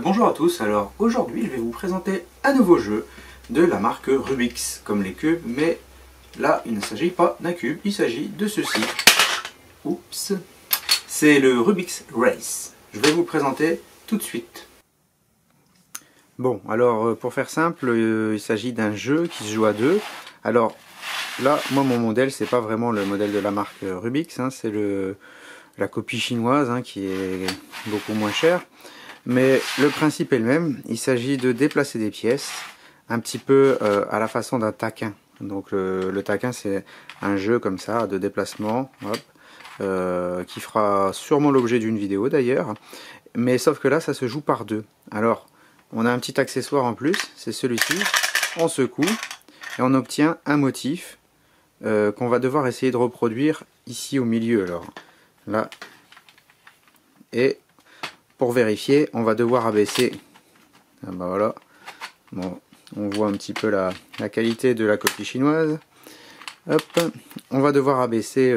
Bonjour à tous, alors aujourd'hui je vais vous présenter un nouveau jeu de la marque Rubik's, comme les cubes, mais là il ne s'agit pas d'un cube, il s'agit de ceci. Oups. C'est le Rubik's Race. Je vais vous le présenter tout de suite. Bon, alors pour faire simple, il s'agit d'un jeu qui se joue à deux. Alors là, moi mon modèle, c'est pas vraiment le modèle de la marque Rubik's, hein, c'est la copie chinoise hein, qui est beaucoup moins chère. Mais le principe est le même, il s'agit de déplacer des pièces un petit peu à la façon d'un taquin. Donc le taquin, c'est un jeu comme ça de déplacement, hop, qui fera sûrement l'objet d'une vidéo d'ailleurs. Mais sauf que là, ça se joue par deux. Alors, on a un petit accessoire en plus, c'est celui-ci. On secoue et on obtient un motif qu'on va devoir essayer de reproduire ici au milieu. Alors là, et pour vérifier, on va devoir abaisser. Ah bah voilà. Bon, on voit un petit peu la qualité de la copie chinoise. Hop, on va devoir abaisser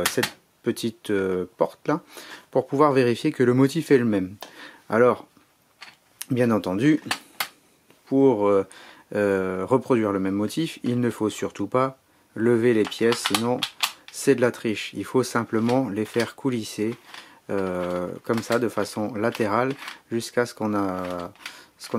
cette petite porte là pour pouvoir vérifier que le motif est le même. Alors, bien entendu, pour reproduire le même motif, il ne faut surtout pas lever les pièces, sinon c'est de la triche. Il faut simplement les faire coulisser comme ça de façon latérale jusqu'à ce qu'on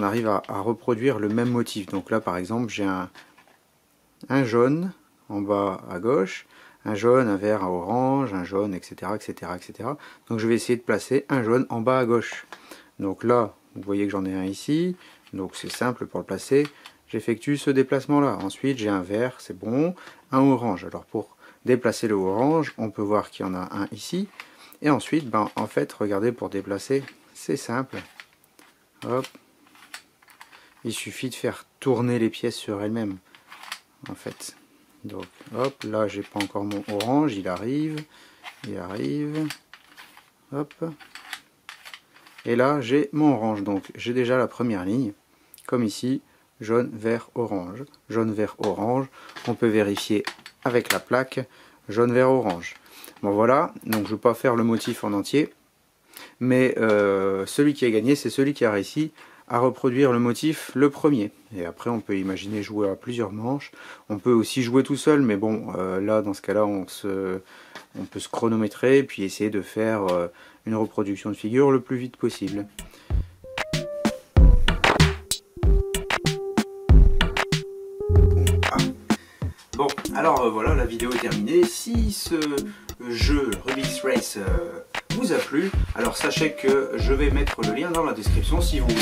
arrive à reproduire le même motif. Donc là par exemple j'ai un jaune en bas à gauche, un jaune, un vert, un orange, un jaune, etc., etc., etc. Donc je vais essayer de placer un jaune en bas à gauche. Donc là vous voyez que j'en ai un ici, donc c'est simple pour le placer. J'effectue ce déplacement là. Ensuite j'ai un vert, c'est bon, un orange. Alors pour déplacer le orange, on peut voir qu'il y en a un ici. Et ensuite, ben, en fait, regardez, pour déplacer, c'est simple. Hop. Il suffit de faire tourner les pièces sur elles-mêmes, en fait. Donc, hop, là, j'ai pas encore mon orange, il arrive. Hop. Et là, j'ai mon orange. Donc, j'ai déjà la première ligne, comme ici, jaune, vert, orange. Jaune, vert, orange. On peut vérifier avec la plaque, jaune, vert, orange. Bon voilà, donc je ne vais pas faire le motif en entier, mais celui qui a gagné, c'est celui qui a réussi à reproduire le motif le premier. Et après on peut imaginer jouer à plusieurs manches, on peut aussi jouer tout seul, mais bon, là dans ce cas-là, on peut se chronométrer, puis essayer de faire une reproduction de figure le plus vite possible. Bon, alors voilà, la vidéo est terminée. Si ce jeu Rubik's Race vous a plu, alors sachez que je vais mettre le lien dans la description si vous voulez.